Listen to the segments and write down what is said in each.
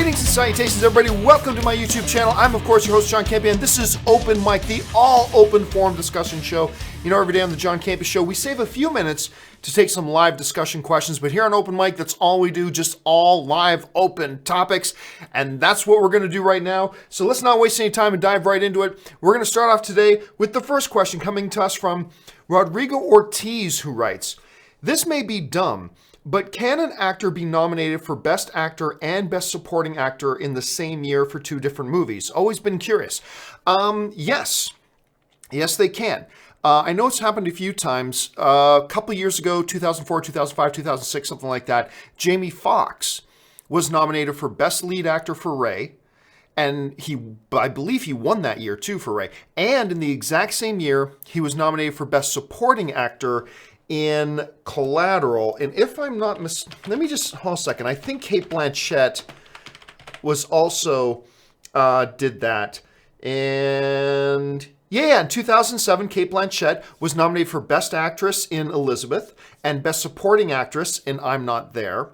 Greetings and salutations, everybody. Welcome to my YouTube channel. I'm, of course, your host, John Campea, and this is Open Mic, the all-open forum discussion show. You know, every day on the John Campea Show, we save a few minutes to take some live discussion questions, but here on Open Mic, that's all we do, just all live, open topics, and that's what we're going to do right now. So let's not waste any time and dive right into it. We're going to start off today with the first question coming to us from Rodrigo Ortiz, who writes, "This may be dumb, but can an actor be nominated for Best Actor and Best Supporting Actor in the same year for two different movies? Always been curious." Yes. Yes, they can. I know it's happened a few times. A couple years ago, 2004, 2005, 2006, something like that, Jamie Foxx was nominated for Best Lead Actor for Ray. And I believe he won that year too for Ray. And in the exact same year, he was nominated for Best Supporting Actor in Collateral. And if I'm not let me just hold a second. I think Cate Blanchett was also did that. And yeah, in 2007, Cate Blanchett was nominated for Best Actress in Elizabeth and Best Supporting Actress in I'm Not There.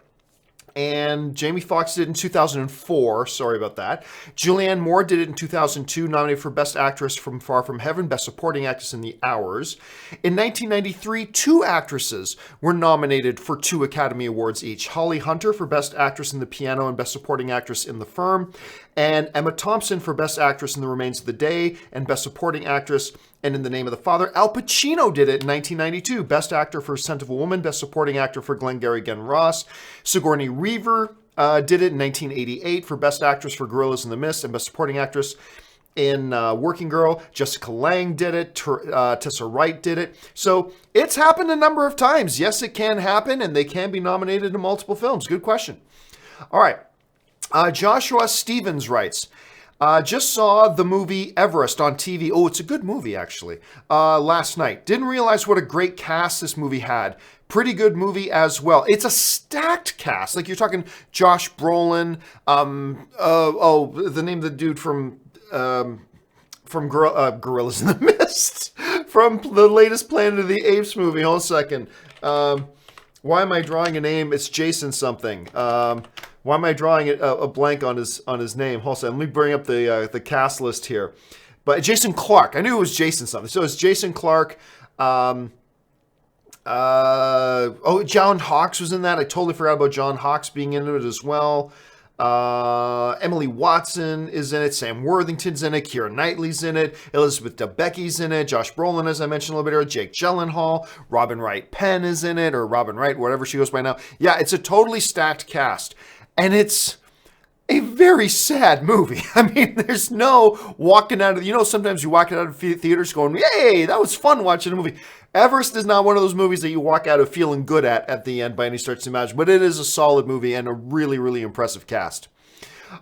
And Jamie Foxx did it in 2004. Sorry about that. Julianne Moore did it in 2002, nominated for Best Actress from Far From Heaven, Best Supporting Actress in The Hours. In 1993, two actresses were nominated for 2 Academy Awards each. Holly Hunter for Best Actress in The Piano and Best Supporting Actress in The Firm, and Emma Thompson for Best Actress in The Remains of the Day and Best Supporting Actress and In the Name of the Father. Al Pacino did it in 1992. Best Actor for Scent of a Woman, Best Supporting Actor for Glengarry Glen Ross. Sigourney Weaver did it in 1988 for Best Actress for Gorillas in the Mist and Best Supporting Actress in Working Girl. Jessica Lange did it. Tessa Wright did it. So it's happened a number of times. Yes, it can happen, and they can be nominated in multiple films. Good question. All right. Joshua Stevens writes, just saw the movie Everest on TV. Oh, it's a good movie, actually. Last night. Didn't realize what a great cast this movie had. Pretty good movie as well. It's a stacked cast. Like, you're talking Josh Brolin. The name of the dude from Gorillas in the Mist. From the latest Planet of the Apes movie. Hold a second. Why am I drawing a name? It's Jason something. Why am I drawing a blank on his name? Hold on, let me bring up the cast list here. But Jason Clarke. I knew it was Jason something. So it's Jason Clarke. John Hawkes was in that. I totally forgot about John Hawkes being in it as well. Emily Watson is in it. Sam Worthington's in it. Keira Knightley's in it. Elizabeth Debicki's in it. Josh Brolin, as I mentioned a little bit earlier. Jake Gyllenhaal. Robin Wright Penn is in it, or Robin Wright, whatever she goes by now. Yeah, it's a totally stacked cast. And it's a very sad movie. I mean, there's no walking out of, sometimes you walk out of theaters going, yay, that was fun watching a movie. Everest is not one of those movies that you walk out of feeling good at the end by any stretch of the imagination, but it is a solid movie and a really, really impressive cast.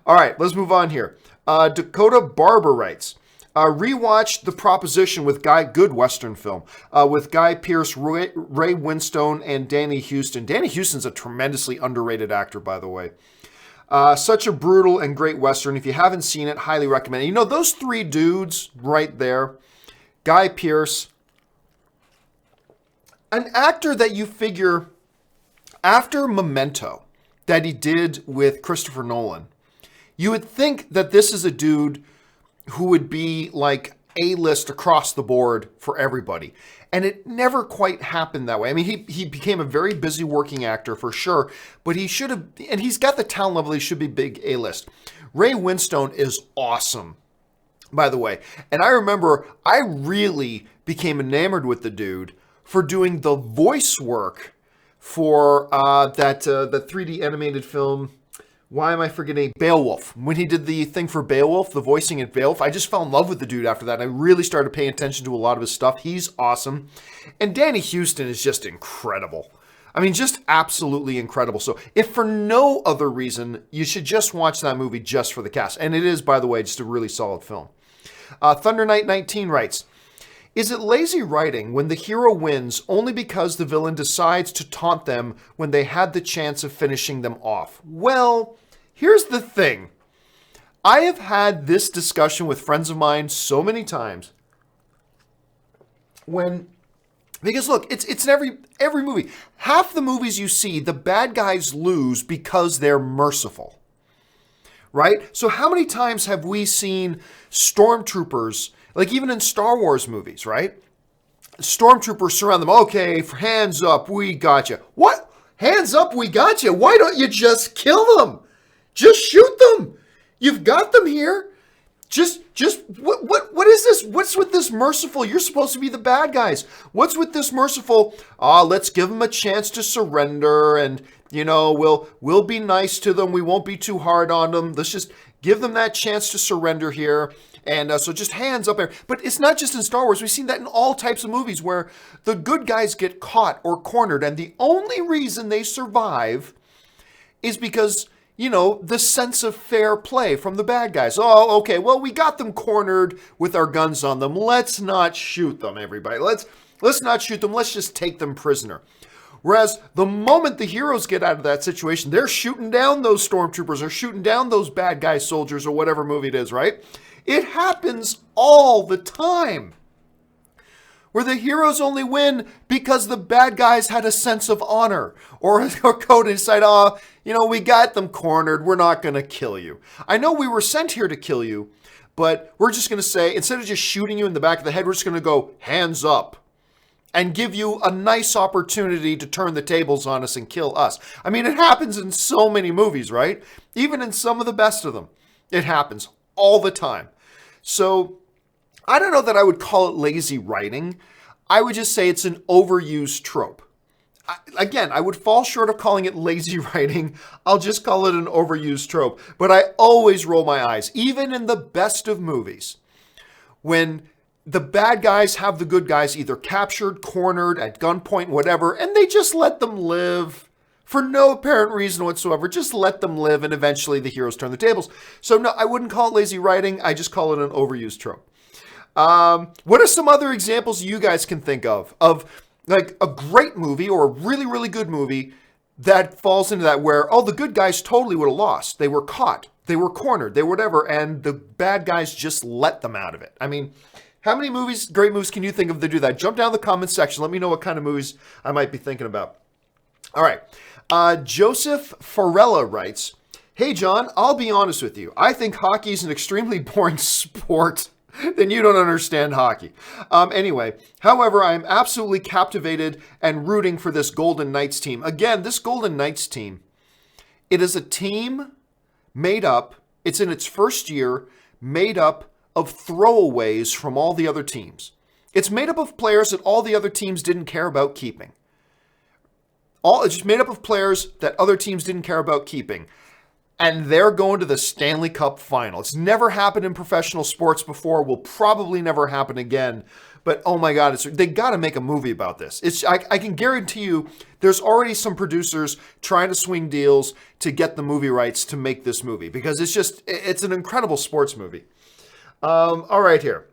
All right, let's move on here. Dakota Barber writes, rewatched The Proposition with good Western film, with Guy Pearce, Ray Winstone, and Danny Huston. Danny Huston's a tremendously underrated actor, by the way. Such a brutal and great Western. If you haven't seen it, highly recommend it. Those 3 dudes right there, Guy Pearce, an actor that you figure after Memento that he did with Christopher Nolan, you would think that this is a dude who would be like A-list across the board for everybody. And it never quite happened that way. I mean, he became a very busy working actor for sure, but he should have, and he's got the talent level, he should be big A-list. Ray Winstone is awesome, by the way. And I remember I really became enamored with the dude for doing the voice work for the 3D animated film. Why am I forgetting? Beowulf. When he did the thing for Beowulf, the voicing at Beowulf, I just fell in love with the dude after that. And I really started paying attention to a lot of his stuff. He's awesome. And Danny Huston is just incredible. I mean, just absolutely incredible. So if for no other reason, you should just watch that movie just for the cast. And it is, by the way, just a really solid film. Thunder Knight 19 writes, is it lazy writing when the hero wins only because the villain decides to taunt them when they had the chance of finishing them off? Well, here's the thing. I have had this discussion with friends of mine so many times. Because look, it's in every movie. Half the movies you see, the bad guys lose because they're merciful. right? So how many times have we seen stormtroopers, like even in Star Wars movies, right? Stormtroopers surround them. Okay, hands up, we got you. What? Hands up, we got you. Why don't you just kill them? Just shoot them. You've got them here. Just what is this? What's with this merciful? You're supposed to be the bad guys. What's with this merciful? Let's give them a chance to surrender, and we'll be nice to them. We won't be too hard on them. Let's just give them that chance to surrender here. And so just hands up there. But it's not just in Star Wars. We've seen that in all types of movies where the good guys get caught or cornered, and the only reason they survive is because the sense of fair play from the bad guys. Oh, okay, well, we got them cornered with our guns on them. Let's not shoot them, everybody. Let's not shoot them. Let's just take them prisoner. Whereas the moment the heroes get out of that situation, they're shooting down those stormtroopers or shooting down those bad guy soldiers or whatever movie it is, right? It happens all the time. Where the heroes only win because the bad guys had a sense of honor or code inside, we got them cornered. We're not going to kill you. I know we were sent here to kill you, but we're just going to say, instead of just shooting you in the back of the head, we're just going to go hands up and give you a nice opportunity to turn the tables on us and kill us. I mean, it happens in so many movies, right? Even in some of the best of them, it happens all the time. So I don't know that I would call it lazy writing. I would just say it's an overused trope. I would fall short of calling it lazy writing. I'll just call it an overused trope. But I always roll my eyes, even in the best of movies, when the bad guys have the good guys either captured, cornered, at gunpoint, whatever, and they just let them live for no apparent reason whatsoever. Just let them live, and eventually the heroes turn the tables. So no, I wouldn't call it lazy writing. I just call it an overused trope. What are some other examples you guys can think of like a great movie or a really, really good movie that falls into that where, the good guys totally would have lost. They were caught. They were cornered. They were whatever. And the bad guys just let them out of it. I mean, how many great movies can you think of that do that? Jump down in the comments section. Let me know what kind of movies I might be thinking about. All right. Joseph Farella writes, "Hey, John, I'll be honest with you. I think hockey is an extremely boring sport." Then you don't understand hockey. Anyway, however, I'm absolutely captivated and rooting for this Golden Knights team. Again, this Golden Knights team, it is a team it's in its first year, made up of throwaways from all the other teams. It's made up of players that all the other teams didn't care about keeping. It's just made up of players that other teams didn't care about keeping. And they're going to the Stanley Cup final. It's never happened in professional sports before. Will probably never happen again. But oh my God, they got to make a movie about this. I can guarantee you there's already some producers trying to swing deals to get the movie rights to make this movie. Because it's an incredible sports movie. All right, here.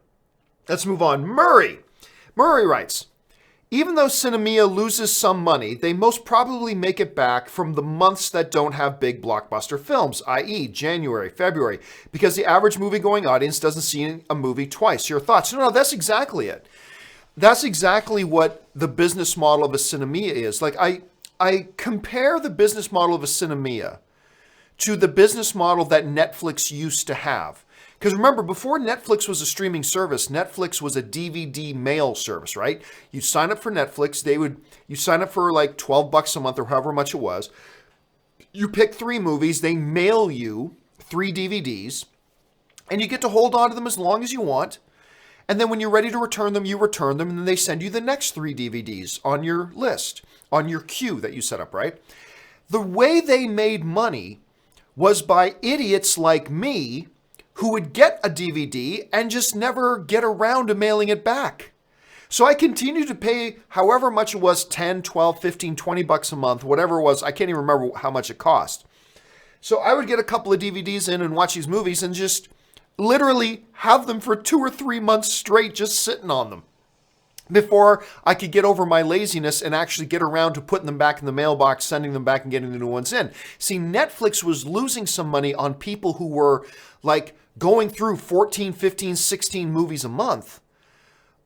Let's move on. Murray writes, "Even though Cinemia loses some money, they most probably make it back from the months that don't have big blockbuster films, i.e. January, February, because the average movie-going audience doesn't see a movie twice. Your thoughts?" No, that's exactly it. That's exactly what the business model of a Cinemia is. Like, I compare the business model of a Cinemia to the business model that Netflix used to have. Because remember, before Netflix was a streaming service, Netflix was a DVD mail service, right? You sign up for Netflix, you sign up for like $12 a month or however much it was. You pick 3 movies, they mail you 3 DVDs, and you get to hold on to them as long as you want. And then when you're ready to return them, you return them, and then they send you the next 3 DVDs on your list, on your queue that you set up, right? The way they made money was by idiots like me who would get a DVD and just never get around to mailing it back. So I continued to pay however much it was, 10, 12, 15, 20 bucks a month, whatever it was. I can't even remember how much it cost. So I would get a couple of DVDs in and watch these movies and just literally have them for 2 or 3 months straight just sitting on them before I could get over my laziness and actually get around to putting them back in the mailbox, sending them back and getting the new ones in. See, Netflix was losing some money on people who were like going through 14, 15, 16 movies a month.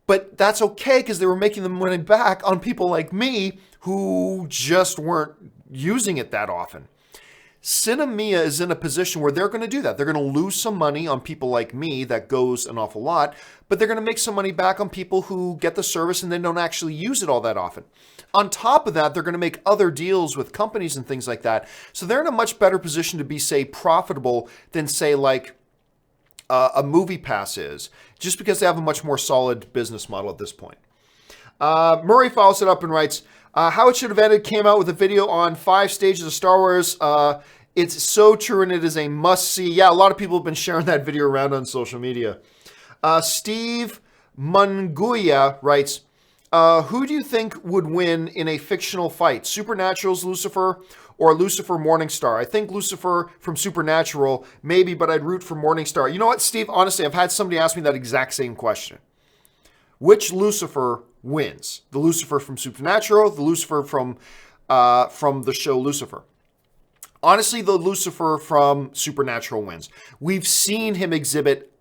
But that's okay because they were making the money back on people like me who just weren't using it that often. Cinemia is in a position where they're going to do that. They're going to lose some money on people like me that goes an awful lot, but they're going to make some money back on people who get the service and then don't actually use it all that often. On top of that, they're going to make other deals with companies and things like that. So they're in a much better position to be, say, profitable than, say, like a Movie Pass is, just because they have a much more solid business model at this point. Murray follows it up and writes, How It Should Have Ended came out with a video on 5 stages of Star Wars. It's so true and it is a must-see. Yeah, a lot of people have been sharing that video around on social media. Steve Munguia writes, who do you think would win in a fictional fight? Supernatural's Lucifer or Lucifer Morningstar? I think Lucifer from Supernatural, maybe, but I'd root for Morningstar. You know what, Steve? Honestly, I've had somebody ask me that exact same question. Which Lucifer wins? The Lucifer from Supernatural, the Lucifer from the show Lucifer? Honestly, the Lucifer from Supernatural wins. We've seen him exhibit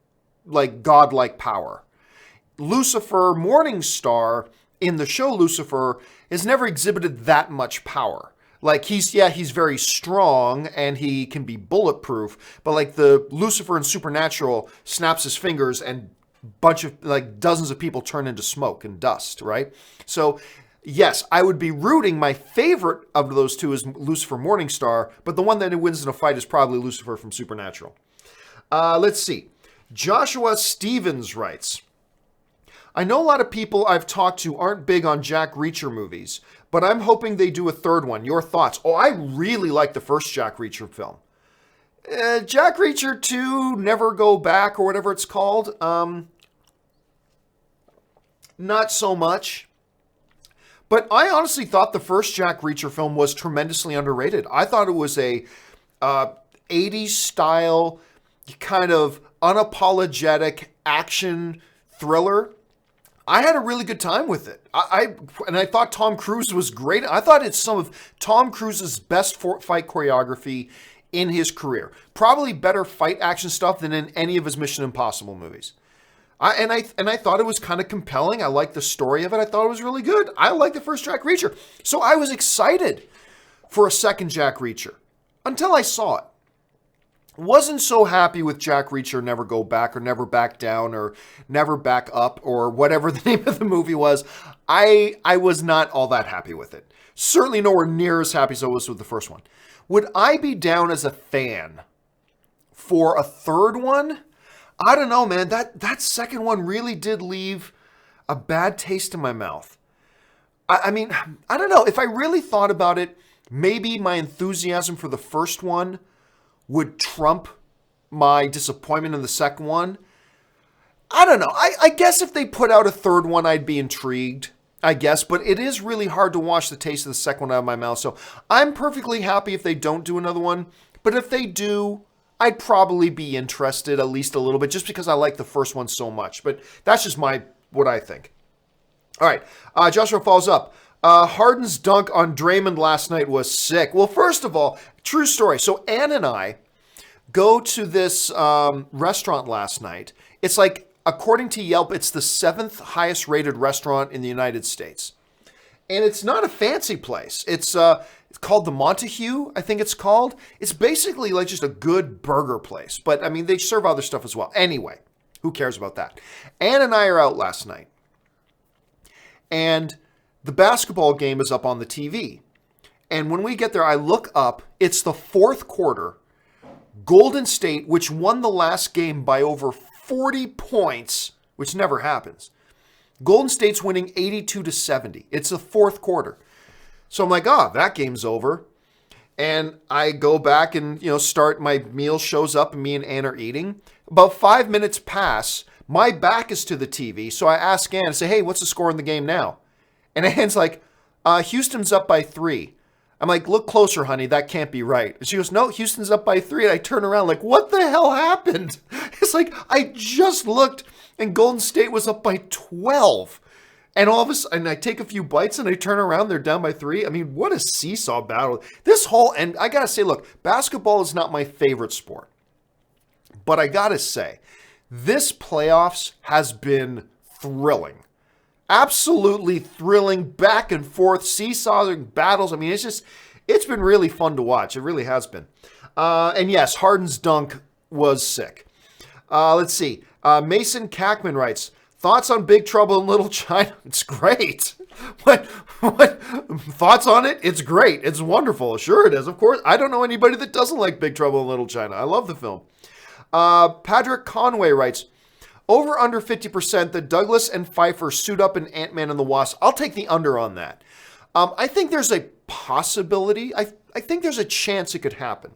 like godlike power. Lucifer Morningstar in the show Lucifer has never exhibited that much power. Like he's very strong and he can be bulletproof, but like the Lucifer in Supernatural snaps his fingers and dozens of people turn into smoke and dust, right? So yes, I would be rooting. My favorite of those two is Lucifer Morningstar, but the one that wins in a fight is probably Lucifer from Supernatural. Let's see. Joshua Stevens writes, I know a lot of people I've talked to aren't big on Jack Reacher movies, but I'm hoping they do a third one. Your thoughts? Oh, I really like the first Jack Reacher film. Jack Reacher 2, Never Go Back, or whatever it's called. Not so much. But I honestly thought the first Jack Reacher film was tremendously underrated. I thought it was a 80s style, kind of unapologetic action thriller. I had a really good time with it. I thought Tom Cruise was great. I thought it's some of Tom Cruise's best fight choreography in his career. Probably better fight action stuff than in any of his Mission Impossible movies. I thought it was kind of compelling. I liked the story of it. I thought it was really good. I liked the first Jack Reacher. So I was excited for a second Jack Reacher until I saw it. Wasn't so happy with Jack Reacher Never Go Back or Never Back Down or Never Back Up or whatever the name of the movie was. I was not all that happy with it. Certainly nowhere near as happy as I was with the first one. Would I be down as a fan for a third one? I don't know, man. That second one really did leave a bad taste in my mouth. I mean, I don't know. If I really thought about it, maybe my enthusiasm for the first one would trump my disappointment in the second one. I don't know. I guess if they put out a third one, I'd be intrigued, I guess. But it is really hard to wash the taste of the second one out of my mouth. So I'm perfectly happy if they don't do another one. But if they do, I'd probably be interested at least a little bit just because I like the first one so much. But that's just what I think. All right. Joshua follows up. Harden's dunk on Draymond last night was sick. Well, first of all, true story. So Ann and I go to this restaurant last night. It's like, according to Yelp, it's the 7th highest rated restaurant in the United States. And it's not a fancy place. It's called the Montague, I think it's called. It's basically like just a good burger place. But, I mean, they serve other stuff as well. Anyway, who cares about that? Ann and I are out last night. And the basketball game is up on the TV. And when we get there, I look up. It's the 4th quarter. Golden State, which won the last game by over 40 points, which never happens. Golden State's winning 82-70. It's the 4th quarter. So I'm like, that game's over. And I go back and, start, my meal shows up and me and Ann are eating. About 5 minutes pass. My back is to the TV. So I ask Ann, I say, hey, what's the score in the game now? And Ann's like, Houston's up by 3. I'm like, look closer, honey. That can't be right. And she goes, no, Houston's up by 3. And I turn around like, what the hell happened? It's like, I just looked and Golden State was up by 12. And all of a sudden, I take a few bites and I turn around, they're down by 3. I mean, what a seesaw battle. And I got to say, look, basketball is not my favorite sport. But I got to say, this playoffs has been thrilling. Absolutely thrilling, back and forth, seesawing battles. I mean, it's been really fun to watch. It really has been. And yes, Harden's dunk was sick. Let's see. Mason Kackman writes, thoughts on Big Trouble in Little China? It's great. What? Thoughts on it? It's great. It's wonderful. Sure it is. Of course. I don't know anybody that doesn't like Big Trouble in Little China. I love the film. Patrick Conway writes, over under 50% that Douglas and Pfeiffer suit up in Ant-Man and the Wasp. I'll take the under on that. I think there's a possibility. I think there's a chance it could happen.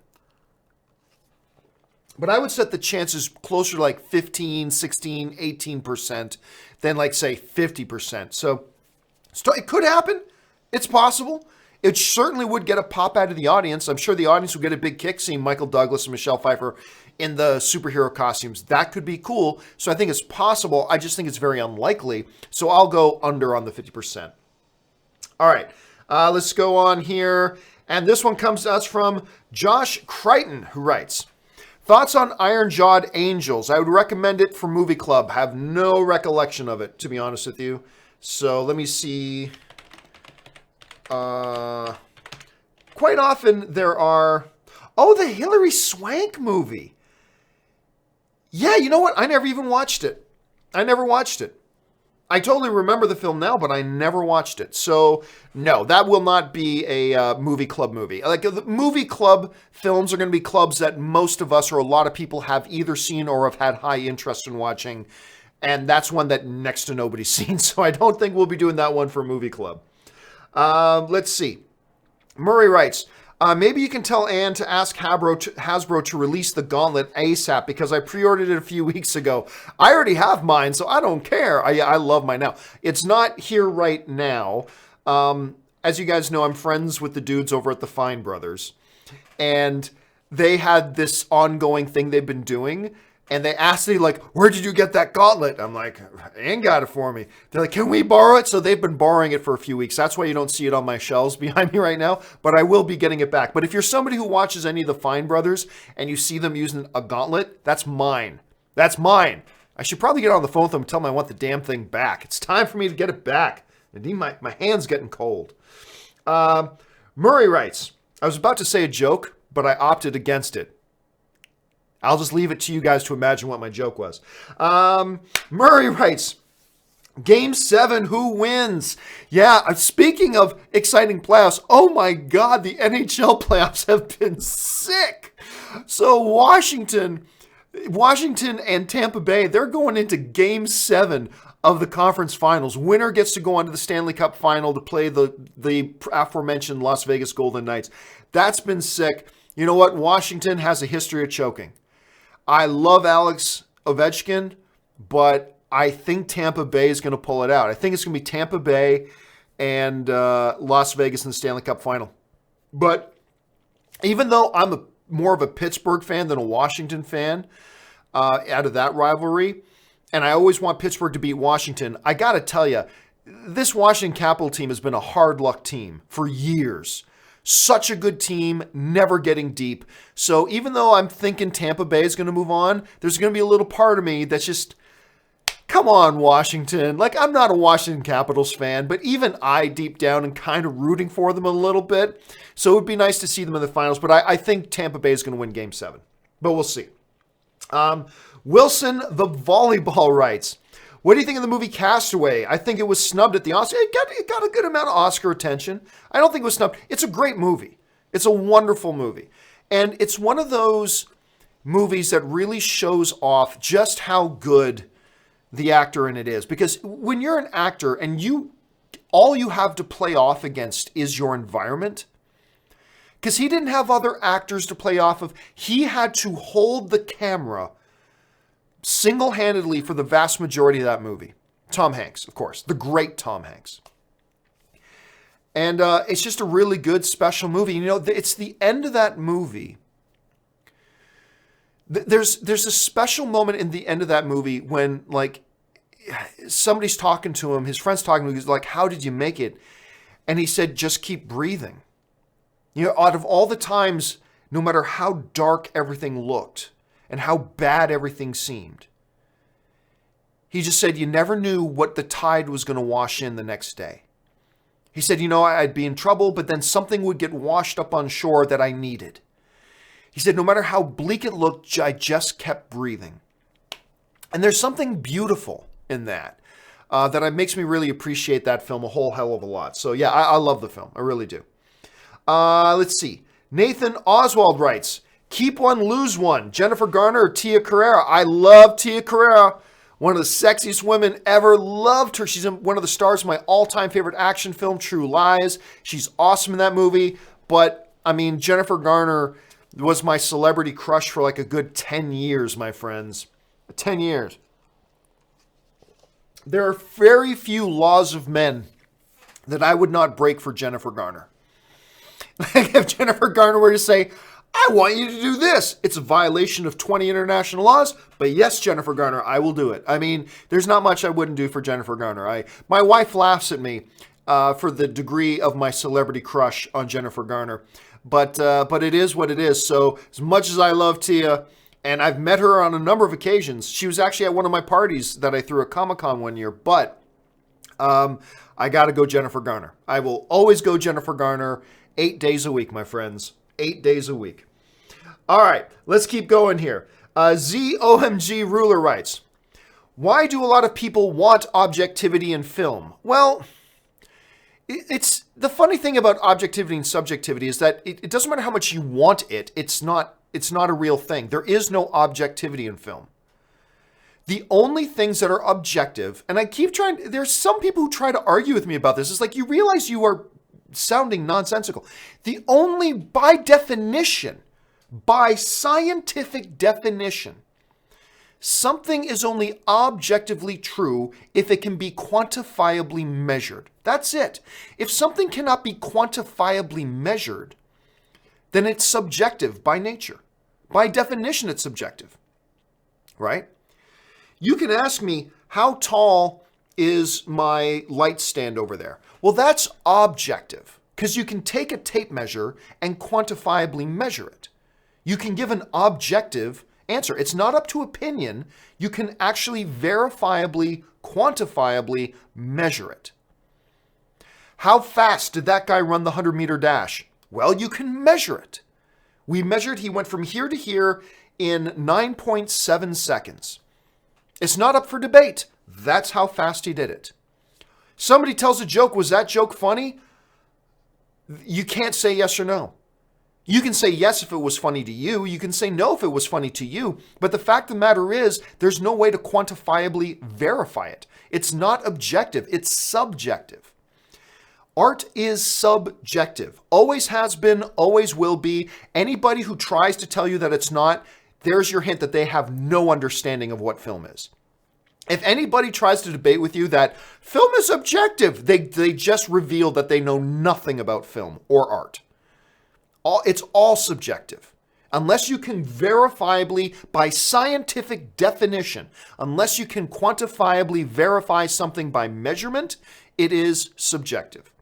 But I would set the chances closer to like 15, 16, 18% than like, say, 50%. So it could happen. It's possible. It certainly would get a pop out of the audience. I'm sure the audience would get a big kick seeing Michael Douglas and Michelle Pfeiffer in the superhero costumes. That could be cool. So I think it's possible. I just think it's very unlikely. So I'll go under on the 50%. All right. Let's go on here. And this one comes to us from Josh Crichton, who writes, thoughts on Iron Jawed Angels? I would recommend it for Movie Club. Have no recollection of it, to be honest with you. So let me see. Quite often there are... Oh, the Hilary Swank movie. Yeah, you know what? I never even watched it. I never watched it. I totally remember the film now, but I never watched it. So, no, that will not be a movie club movie. Like, the movie club films are going to be clubs that most of us or a lot of people have either seen or have had high interest in watching. And that's one that next to nobody's seen. So I don't think we'll be doing that one for movie club. Let's see. Murray writes, maybe you can tell Ann to ask Hasbro to release the gauntlet ASAP because I pre-ordered it a few weeks ago. I already have mine, so I don't care. I love mine now. It's not here right now. As you guys know, I'm friends with the dudes over at the Fine Brothers. And they had this ongoing thing they've been doing. And they asked me, like, where did you get that gauntlet? I'm like, Ann got it for me. They're like, can we borrow it? So they've been borrowing it for a few weeks. That's why you don't see it on my shelves behind me right now. But I will be getting it back. But if you're somebody who watches any of the Fine Brothers and you see them using a gauntlet, that's mine. That's mine. I should probably get on the phone with them and tell them I want the damn thing back. It's time for me to get it back. My hand's getting cold. Murray writes, I was about to say a joke, but I opted against it. I'll just leave it to you guys to imagine what my joke was. Murray writes, Game 7, who wins? Yeah, speaking of exciting playoffs, oh my God, the NHL playoffs have been sick. So Washington and Tampa Bay, they're going into Game 7 of the conference finals. Winner gets to go on to the Stanley Cup final to play the aforementioned Las Vegas Golden Knights. That's been sick. You know what? Washington has a history of choking. I love Alex Ovechkin, but I think Tampa Bay is going to pull it out. I think it's going to be Tampa Bay and Las Vegas in the Stanley Cup final. But even though I'm more of a Pittsburgh fan than a Washington fan out of that rivalry, and I always want Pittsburgh to beat Washington, I got to tell you, this Washington Capitol team has been a hard luck team for years. Such a good team, never getting deep. So even though I'm thinking Tampa Bay is going to move on, there's going to be a little part of me that's just, come on, Washington. Like, I'm not a Washington Capitals fan, but even I deep down am kind of rooting for them a little bit. So it would be nice to see them in the finals. But I think Tampa Bay is going to win Game 7. But we'll see. Wilson, the volleyball writes, what do you think of the movie Castaway? I think it was snubbed at the Oscar. It got a good amount of Oscar attention. I don't think it was snubbed. It's a great movie. It's a wonderful movie. And it's one of those movies that really shows off just how good the actor in it is. Because when you're an actor and all you have to play off against is your environment, because he didn't have other actors to play off of, he had to hold the camera single-handedly for the vast majority of that movie. Tom Hanks, of course, the great Tom Hanks. And it's just a really good special movie. You know, it's the end of that movie. There's a special moment in the end of that movie when, like, somebody's talking to him, his friend's talking to him, he's like, how did you make it? And he said, just keep breathing. You know, out of all the times, no matter how dark everything looked, and how bad everything seemed, he just said, you never knew what the tide was going to wash in the next day. He said, you know, I'd be in trouble, but then something would get washed up on shore that I needed. He said, no matter how bleak it looked, I just kept breathing. And there's something beautiful in that. That makes me really appreciate that film a whole hell of a lot. So yeah, I love the film. I really do. Let's see. Nathan Oswald writes, keep one, lose one. Jennifer Garner or Tia Carrere? I love Tia Carrere. One of the sexiest women ever. Loved her. She's one of the stars of my all-time favorite action film, True Lies. She's awesome in that movie. But, I mean, Jennifer Garner was my celebrity crush for like a good 10 years, my friends. 10 years. There are very few laws of men that I would not break for Jennifer Garner. Like if Jennifer Garner were to say, I want you to do this, it's a violation of 20 international laws, but yes, Jennifer Garner, I will do it. I mean, there's not much I wouldn't do for Jennifer Garner. My wife laughs at me for the degree of my celebrity crush on Jennifer Garner, but it is what it is. So as much as I love Tia, and I've met her on a number of occasions. She was actually at one of my parties that I threw at Comic-Con one year. But I got to go Jennifer Garner. I will always go Jennifer Garner 8 days a week, my friends. 8 days a week. All right, let's keep going here. ZOMG Ruler writes, why do a lot of people want objectivity in film? Well, it's the funny thing about objectivity and subjectivity is that it doesn't matter how much you want it. It's not a real thing. There is no objectivity in film. The only things that are objective, and I keep trying, there's some people who try to argue with me about this. It's like, you realize you are sounding nonsensical. The only, by definition, by scientific definition, something is only objectively true if it can be quantifiably measured. That's it. If something cannot be quantifiably measured, then it's subjective by nature. By definition, it's subjective, right? You can ask me, how tall is my light stand over there? Well, that's objective, because you can take a tape measure and quantifiably measure it. You can give an objective answer. It's not up to opinion. You can actually verifiably, quantifiably measure it. How fast did that guy run the 100-meter dash? Well, you can measure it. We measured, he went from here to here in 9.7 seconds. It's not up for debate. That's how fast he did it. Somebody tells a joke, was that joke funny? You can't say yes or no. You can say yes if it was funny to you. You can say no if it was funny to you. But the fact of the matter is, there's no way to quantifiably verify it. It's not objective. It's subjective. Art is subjective. Always has been, always will be. Anybody who tries to tell you that it's not, there's your hint that they have no understanding of what film is. If anybody tries to debate with you that film is objective, they just reveal that they know nothing about film or art. It's all subjective. Unless you can verifiably, by scientific definition, unless you can quantifiably verify something by measurement, it is subjective.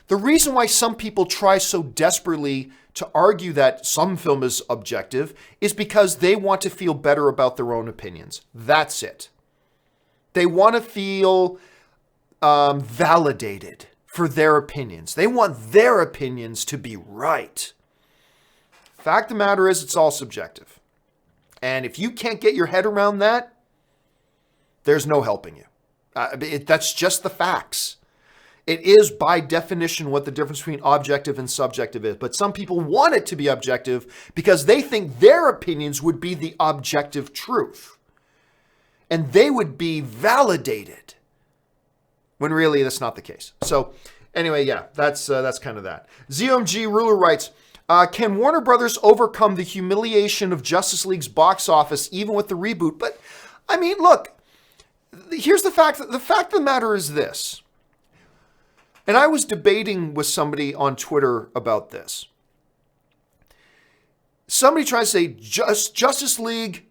The reason why some people try so desperately to argue that some film is objective is because they want to feel better about their own opinions. That's it. They want to feel validated for their opinions. They want their opinions to be right. Fact of the matter is, it's all subjective. And if you can't get your head around that, there's no helping you. That's just the facts. It is by definition what the difference between objective and subjective is. But some people want it to be objective because they think their opinions would be the objective truth. And they would be validated. When really that's not the case. So anyway, yeah, that's kind of that. ZOMG Ruler writes, can Warner Brothers overcome the humiliation of Justice League's box office even with the reboot? But I mean, look, here's the fact. The fact of the matter is this. And I was debating with somebody on Twitter about this. Somebody tried to say Justice League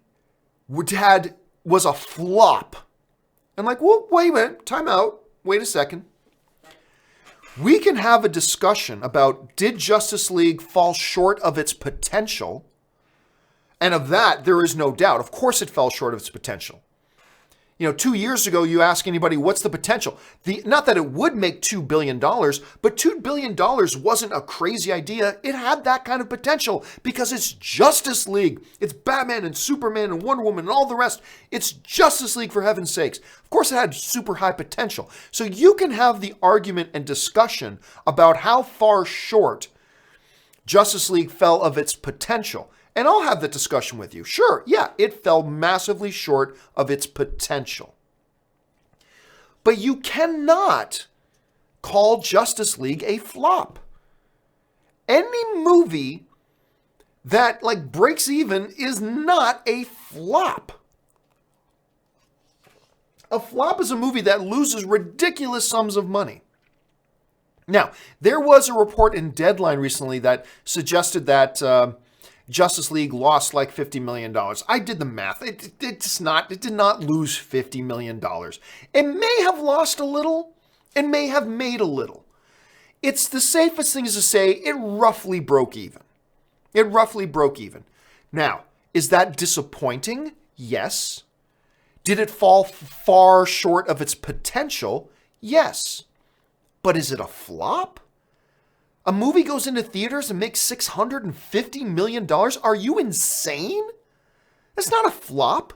was a flop. I'm like, well, wait a minute, time out. Wait a second. We can have a discussion about, did Justice League fall short of its potential? And of that, there is no doubt. Of course it fell short of its potential. 2 years ago, you ask anybody, what's the potential? Not that it would make $2 billion, but $2 billion wasn't a crazy idea. It had that kind of potential because it's Justice League. It's Batman and Superman and Wonder Woman and all the rest. It's Justice League, for heaven's sakes. Of course, it had super high potential. So you can have the argument and discussion about how far short Justice League fell of its potential. And I'll have the discussion with you. Sure, yeah, it fell massively short of its potential. But you cannot call Justice League a flop. Any movie that breaks even is not a flop. A flop is a movie that loses ridiculous sums of money. Now, there was a report in Deadline recently that suggested that Justice League lost $50 million. I did the math. It did not lose $50 million. It may have lost a little. It may have made a little. It's the safest thing is to say it roughly broke even. It roughly broke even. Now, is that disappointing? Yes. Did it fall far short of its potential? Yes. But is it a flop? A movie goes into theaters and makes $650 million? Are you insane? That's not a flop.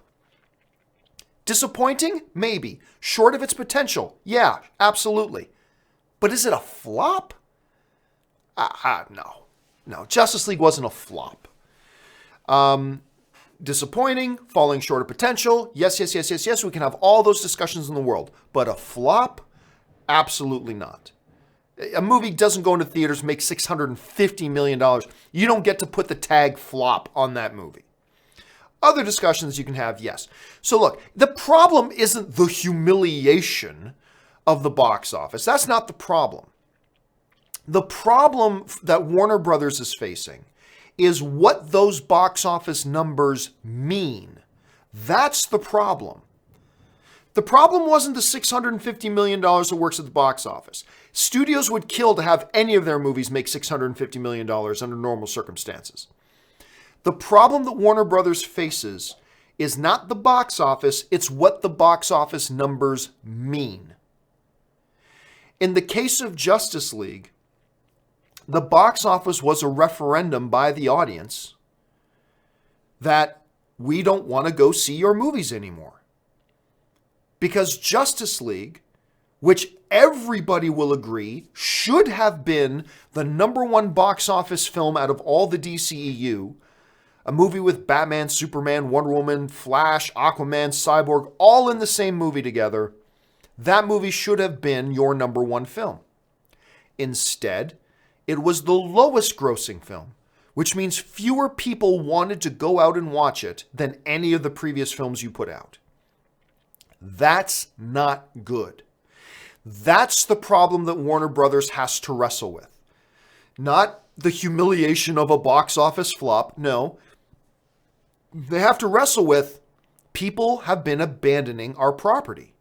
Disappointing? Maybe. Short of its potential? Yeah, absolutely. But is it a flop? No. No, Justice League wasn't a flop. Disappointing, falling short of potential. Yes, we can have all those discussions in the world. But a flop? Absolutely not. A movie doesn't go into theaters, make $650 million. You don't get to put the tag flop on that movie. Other discussions you can have, yes. So look, the problem isn't the humiliation of the box office. That's not the problem. The problem that Warner Brothers is facing is what those box office numbers mean. That's the problem. The problem wasn't the $650 million that works at the box office. Studios would kill to have any of their movies make $650 million under normal circumstances. The problem that Warner Brothers faces is not the box office, it's what the box office numbers mean. In the case of Justice League, the box office was a referendum by the audience that we don't want to go see your movies anymore. Because Justice League, which everybody will agree should have been the #1 box office film out of all the DCEU, a movie with Batman, Superman, Wonder Woman, Flash, Aquaman, Cyborg, all in the same movie together, that movie should have been your #1 film. Instead, it was the lowest grossing film, which means fewer people wanted to go out and watch it than any of the previous films you put out. That's not good. That's the problem that Warner Brothers has to wrestle with. Not the humiliation of a box office flop. No. They have to wrestle with people have been abandoning our property.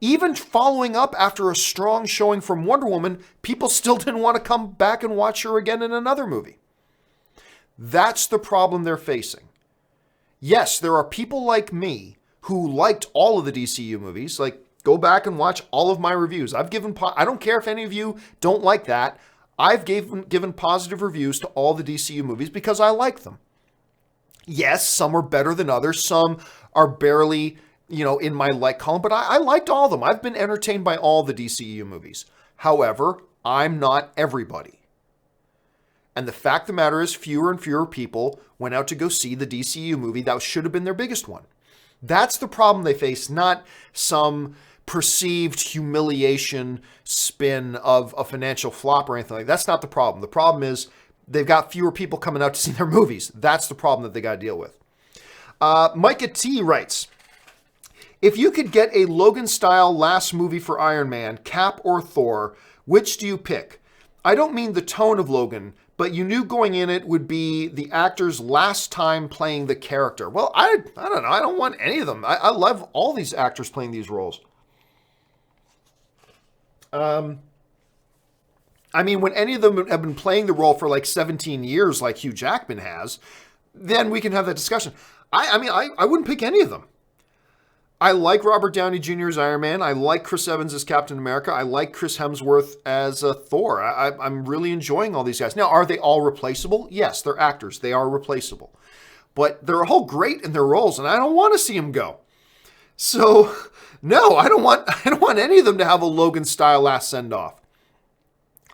Even following up after a strong showing from Wonder Woman, people still didn't want to come back and watch her again in another movie. That's the problem they're facing. Yes, there are people like me who liked all of the DCU movies. Go back and watch all of my reviews. I don't care if any of you don't like that. I've given positive reviews to all the DCU movies because I like them. Yes, some are better than others. Some are barely, in my like column, but I liked all of them. I've been entertained by all the DCU movies. However, I'm not everybody. And the fact of the matter is fewer and fewer people went out to go see the DCU movie that should have been their biggest one. That's the problem they face, not some perceived humiliation spin of a financial flop or anything like that. That's not the problem. The problem is they've got fewer people coming out to see their movies. That's the problem that they got to deal with. Micah T writes, if you could get a Logan-style last movie for Iron Man, Cap or Thor, which do you pick? I don't mean the tone of Logan, but you knew going in it would be the actor's last time playing the character. Well, I don't know. I don't want any of them. I love all these actors playing these roles. When any of them have been playing the role for 17 years, like Hugh Jackman has, then we can have that discussion. I wouldn't pick any of them. I like Robert Downey Jr. as Iron Man. I like Chris Evans as Captain America. I like Chris Hemsworth as Thor. I'm really enjoying all these guys. Now, are they all replaceable? Yes, they're actors. They are replaceable. But they're all great in their roles, and I don't want to see them go. So, no, I don't want any of them to have a Logan-style last send-off.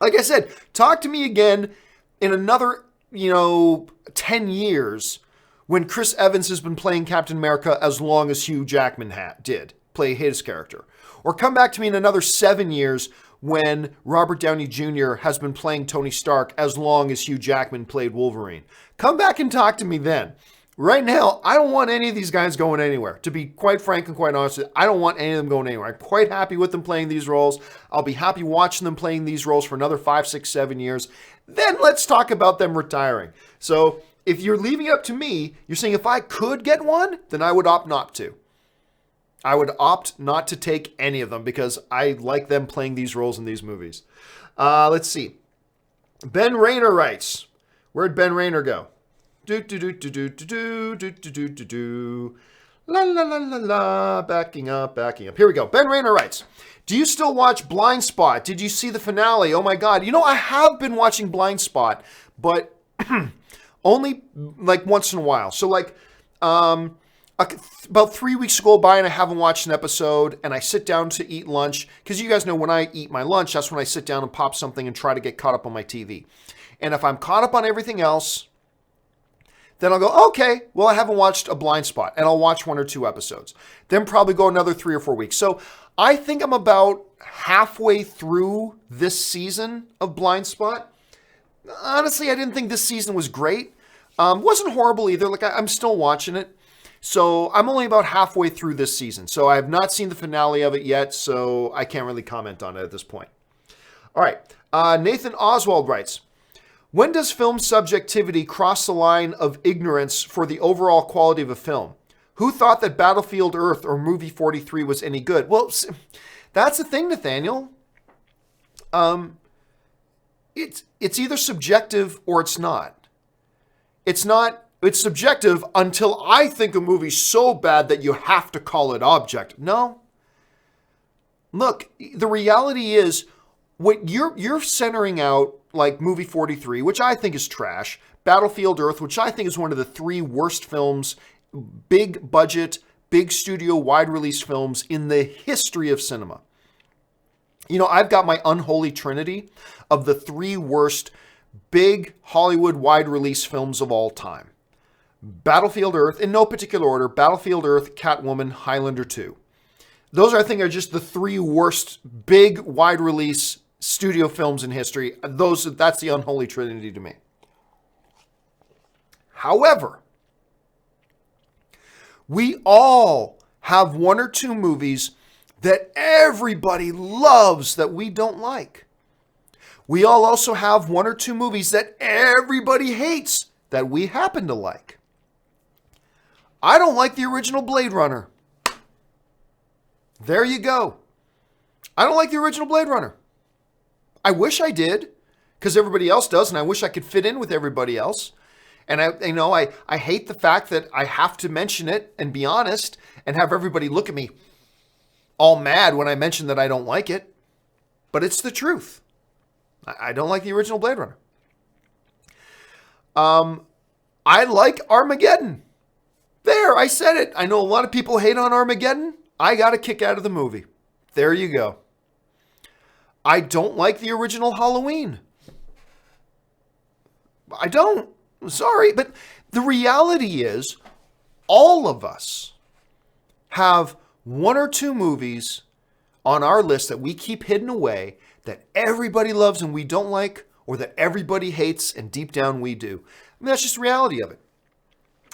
Like I said, talk to me again in another, 10 years when Chris Evans has been playing Captain America as long as Hugh Jackman did play his character. Or come back to me in another 7 years when Robert Downey Jr. has been playing Tony Stark as long as Hugh Jackman played Wolverine. Come back and talk to me then. Right now, I don't want any of these guys going anywhere. To be quite frank and quite honest, I don't want any of them going anywhere. I'm quite happy with them playing these roles. I'll be happy watching them playing these roles for another 5, 6, 7 years. Then let's talk about them retiring. So if you're leaving it up to me, you're saying if I could get one, then I would opt not to. I would opt not to take any of them because I like them playing these roles in these movies. Let's see. Ben Rayner writes. Where'd Ben Rayner go? La la la la la. Backing up. Here we go. Ben Rayner writes, do you still watch Blind Spot? Did you see the finale? Oh my God. I have been watching Blind Spot, but only like once in a while. So about 3 weeks go by and I haven't watched an episode, and I sit down to eat lunch because you guys know when I eat my lunch, that's when I sit down and pop something and try to get caught up on my TV. And if I'm caught up on everything else, then I'll go, okay, well, I haven't watched a Blind Spot, and I'll watch 1 or 2 episodes. Then probably go another 3 or 4 weeks. So I think I'm about halfway through this season of Blind Spot. Honestly, I didn't think this season was great. Wasn't horrible either. I'm still watching it. So I'm only about halfway through this season. So I have not seen the finale of it yet, so I can't really comment on it at this point. All right. Nathan Oswald writes, when does film subjectivity cross the line of ignorance for the overall quality of a film? Who thought that Battlefield Earth or Movie 43 was any good? Well, that's the thing, Nathaniel. It's either subjective or it's not. It's subjective until I think a movie's so bad that you have to call it objective. No. Look, the reality is what you're centering out, like Movie 43, which I think is trash, Battlefield Earth, which I think is one of the 3 worst films, big budget, big studio, wide release films in the history of cinema. I've got my unholy trinity of the 3 worst big Hollywood wide release films of all time. Battlefield Earth, in no particular order, Battlefield Earth, Catwoman, Highlander 2. Those, I think, are just the 3 worst big wide release studio films in history. That's the unholy trinity to me. However, we all have 1 or 2 movies that everybody loves that we don't like. We all also have 1 or 2 movies that everybody hates that we happen to like. I don't like the original Blade Runner. There you go. I don't like the original Blade Runner. I wish I did, because everybody else does, and I wish I could fit in with everybody else. And I hate the fact that I have to mention it and be honest and have everybody look at me all mad when I mention that I don't like it. But it's the truth. I don't like the original Blade Runner. I like Armageddon. There, I said it. I know a lot of people hate on Armageddon. I got a kick out of the movie. There you go. I don't like the original Halloween. I don't. I'm sorry. But the reality is, all of us have 1 or 2 movies on our list that we keep hidden away that everybody loves and we don't like, or that everybody hates and deep down we do. That's just the reality of it.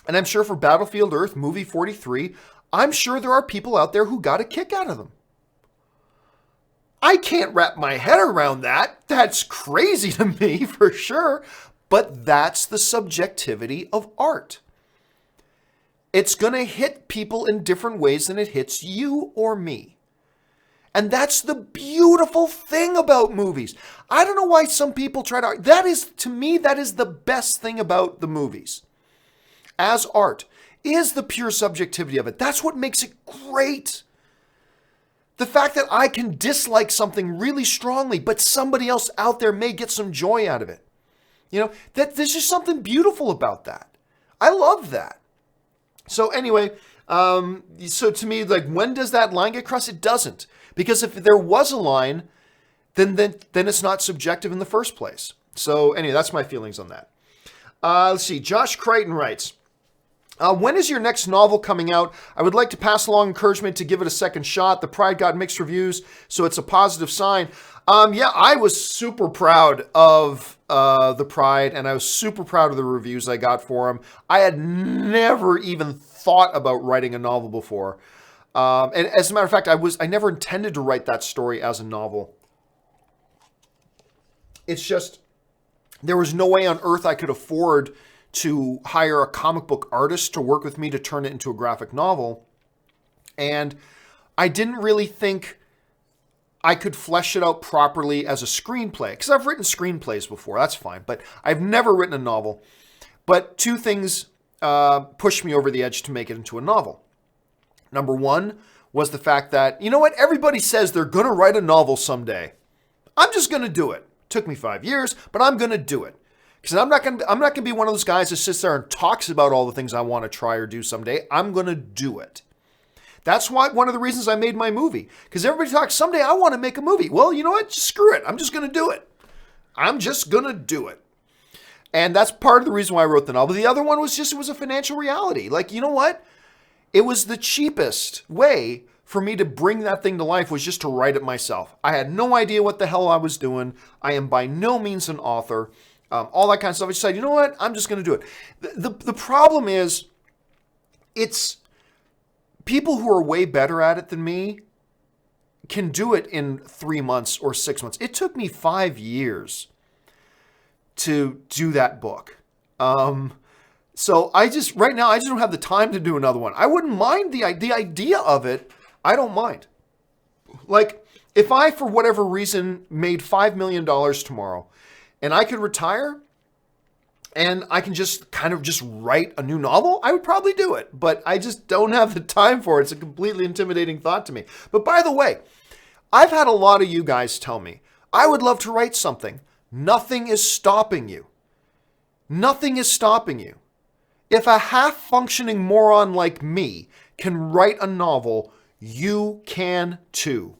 And I'm sure for Battlefield Earth, Movie 43, I'm sure there are people out there who got a kick out of them. I can't wrap my head around that. That's crazy to me for sure. But that's the subjectivity of art. It's going to hit people in different ways than it hits you or me. And that's the beautiful thing about movies. I don't know why some people try to... to me, that is the best thing about the movies as art, is the pure subjectivity of it. That's what makes it great. The fact that I can dislike something really strongly, but somebody else out there may get some joy out of it. That there's just something beautiful about that. I love that. So anyway, so to me, like, when does that line get crossed? It doesn't. Because if there was a line, then it's not subjective in the first place. So anyway, that's my feelings on that. Let's see. Josh Crichton writes, when is your next novel coming out? I would like to pass along encouragement to give it a second shot. The Pride got mixed reviews, so it's a positive sign. Yeah, I was super proud of The Pride, and I was super proud of the reviews I got for him. I had never even thought about writing a novel before. And as a matter of fact, I never intended to write that story as a novel. It's just, there was no way on earth I could afford to hire a comic book artist to work with me to turn it into a graphic novel. And I didn't really think I could flesh it out properly as a screenplay, because I've written screenplays before, that's fine, but I've never written a novel. But two things pushed me over the edge to make it into a novel. Number one was the fact that, you know what, everybody says they're going to write a novel someday. I'm just going to do it. Took me 5 years, but I'm going to do it. Because I'm not going to be one of those guys that sits there and talks about all the things I want to try or do someday. I'm going to do it. That's why one of the reasons I made my movie. Because everybody talks, someday I want to make a movie. Well, you know what? Just screw it. I'm just going to do it. I'm just going to do it. And that's part of the reason why I wrote the novel. The other one was just, it was a financial reality. Like, you know what? It was the cheapest way for me to bring that thing to life, was just to write it myself. I had no idea what the hell I was doing. I am by no means an author. All that kind of stuff. I decided, you know what? I'm just going to do it. The problem is, it's people who are way better at it than me can do it in 3 months or 6 months. It took me 5 years to do that book. So right now, I just don't have the time to do another one. I wouldn't mind the idea of it. I don't mind. Like, if I, for whatever reason, made $5 million tomorrow, and I could retire, and I can just kind of just write a new novel, I would probably do it. But I just don't have the time for it. It's a completely intimidating thought to me. But by the way, I've had a lot of you guys tell me, I would love to write something. Nothing is stopping you. Nothing is stopping you. If a half-functioning moron like me can write a novel, you can too.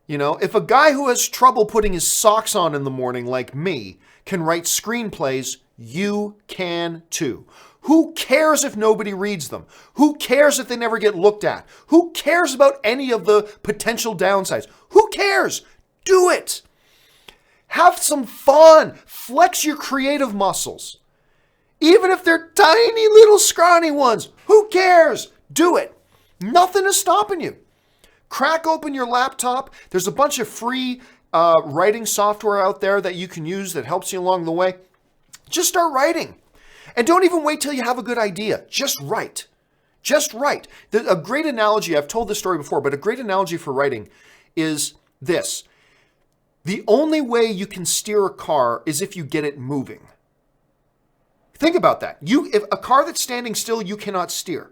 You know, if a guy who has trouble putting his socks on in the morning like me can write screenplays, you can too. Who cares if nobody reads them? Who cares if they never get looked at? Who cares about any of the potential downsides? Who cares? Do it. Have some fun. Flex your creative muscles. Even if they're tiny little scrawny ones, who cares? Do it. Nothing is stopping you. Crack open your laptop. There's a bunch of free writing software out there that you can use that helps you along the way. Just start writing. And don't even wait till you have a good idea. Just write. Just write. A great analogy, I've told this story before, but a great analogy for writing is this. The only way you can steer a car is if you get it moving. Think about that. If a car that's standing still, you cannot steer.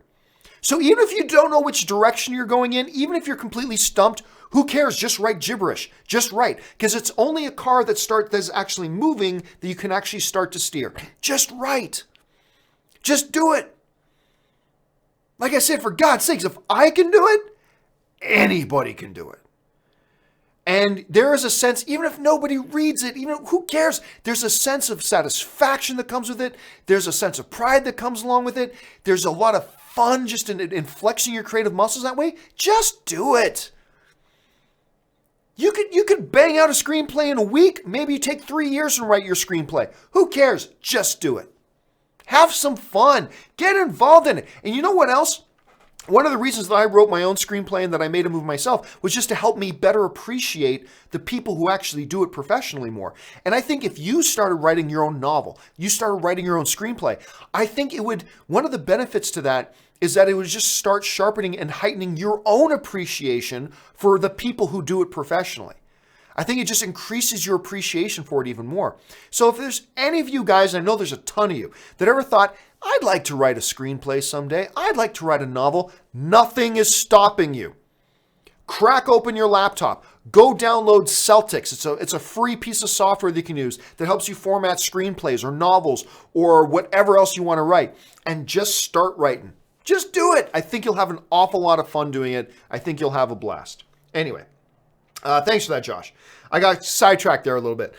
So even if you don't know which direction you're going in, even if you're completely stumped, who cares? Just write gibberish. Just write. Because it's only a car that's actually moving that you can actually start to steer. Just write. Just do it. Like I said, for God's sakes, if I can do it, anybody can do it. And there is a sense, even if nobody reads it, even who cares? There's a sense of satisfaction that comes with it. There's a sense of pride that comes along with it. There's a lot of fun just in flexing your creative muscles that way. Just do it. You could bang out a screenplay in a week. Maybe you take 3 years to write your screenplay. Who cares? Just do it. Have some fun. Get involved in it. And you know what else? One of the reasons that I wrote my own screenplay and that I made a movie myself was just to help me better appreciate the people who actually do it professionally more. And I think if you started writing your own novel, you started writing your own screenplay, I think one of the benefits to that is that it would just start sharpening and heightening your own appreciation for the people who do it professionally. I think it just increases your appreciation for it even more. So if there's any of you guys, I know there's a ton of you, that ever thought, I'd like to write a screenplay someday, I'd like to write a novel, nothing is stopping you. Crack open your laptop. Go download Celtics. It's a free piece of software that you can use that helps you format screenplays or novels or whatever else you want to write. And just start writing. Just do it. I think you'll have an awful lot of fun doing it. I think you'll have a blast. Anyway, thanks for that, Josh. I got sidetracked there a little bit.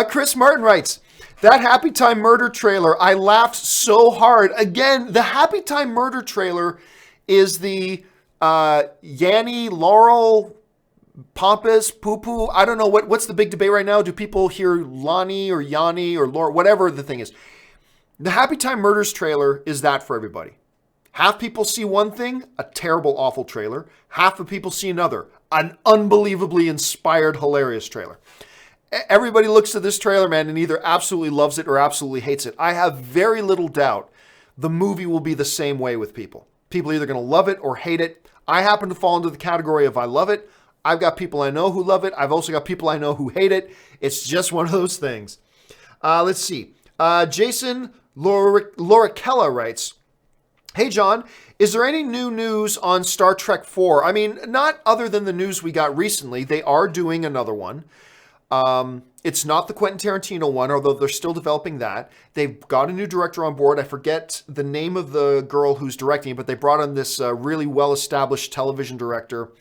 Chris Martin writes, that Happy Time Murder trailer, I laughed so hard. Again, the Happy Time Murder trailer is the Yanni, Laurel, Pompous, Poo-Poo. I don't know what's the big debate right now. Do people hear Lani or Yanni or Laurel, whatever the thing is. The Happy Time Murders trailer is that for everybody. Half people see one thing, a terrible, awful trailer. Half the people see another, an unbelievably inspired, hilarious trailer. Everybody looks at this trailer, man, and either absolutely loves it or absolutely hates it. I have very little doubt the movie will be the same way with people. People are either going to love it or hate it. I happen to fall into the category of I love it. I've got people I know who love it. I've also got people I know who hate it. It's just one of those things. Let's see. Jason Loricella writes, hey, John, is there any new news on Star Trek 4? I mean, not other than the news we got recently. They are doing another one. It's not the Quentin Tarantino one, although they're still developing that. They've got a new director on board. I forget the name of the girl who's directing it, but they brought on this really well-established television director.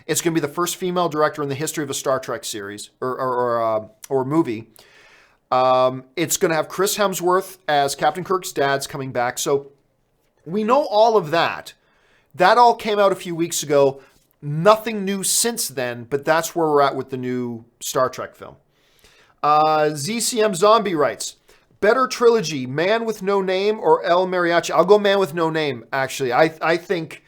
It's going to be the first female director in the history of a Star Trek series or movie. It's going to have Chris Hemsworth as Captain Kirk's dad's coming back. So we know all of that. That all came out a few weeks ago. Nothing new since then, but that's where we're at with the new Star Trek film. ZCM Zombie writes, better trilogy, Man with No Name or El Mariachi? I'll go Man with No Name, actually. I think,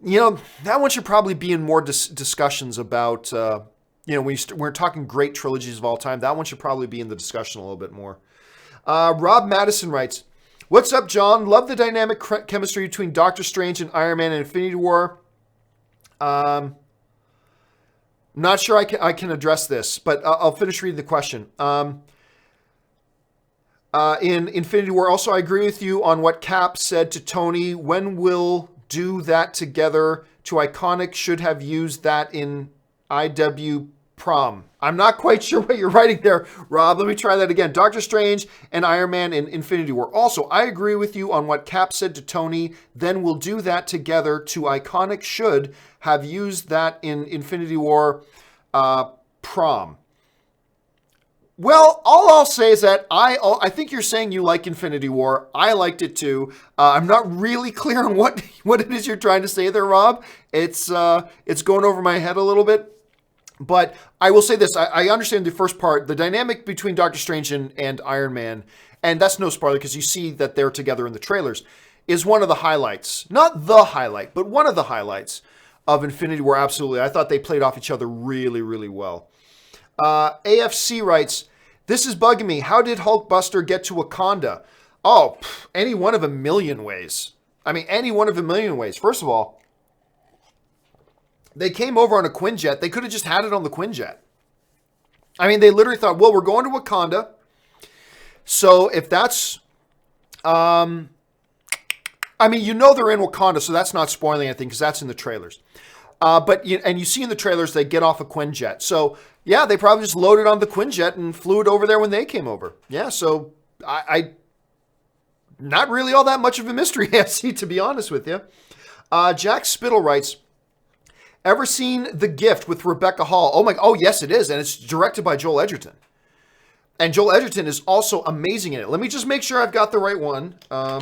that one should probably be in more discussions about, we're talking great trilogies of all time. That one should probably be in the discussion a little bit more. Rob Madison writes, what's up, John? Love the dynamic chemistry between Doctor Strange and Iron Man and Infinity War. Not sure I can address this, but I'll finish reading the question. In Infinity War, also, I agree with you on what Cap said to Tony. When we'll do that together to Iconic should have used that in IW Prom. I'm not quite sure what you're writing there, Rob. Let me try that again. Doctor Strange and Iron Man in Infinity War. Also, I agree with you on what Cap said to Tony. Then we'll do that together to Iconic should have used that in Infinity War Prom. Well, all I'll say is that I think you're saying you like Infinity War. I liked it too. I'm not really clear on what it is you're trying to say there, Rob. It's going over my head a little bit. But I will say this. I understand the first part, the dynamic between Doctor Strange and Iron Man, and that's no spoiler because you see that they're together in the trailers, is one of the highlights. Not the highlight, but one of the highlights of Infinity War, absolutely. I thought they played off each other really, really well. AFC writes, this is bugging me. How did Hulkbuster get to Wakanda? Oh, any one of a million ways. I mean, any one of a million ways. First of all, they came over on a Quinjet. They could have just had it on the Quinjet. I mean, they literally thought, well, we're going to Wakanda. So if that's, I mean, they're in Wakanda, so that's not spoiling anything because that's in the trailers. But you see in the trailers, they get off a Quinjet. So yeah, they probably just loaded on the Quinjet and flew it over there when they came over. Yeah, so I not really all that much of a mystery, AFC, to be honest with you. Jack Spittle writes, ever seen The Gift with Rebecca Hall? Oh, yes, it is. And it's directed by Joel Edgerton. And Joel Edgerton is also amazing in it. Let me just make sure I've got the right one. Yeah,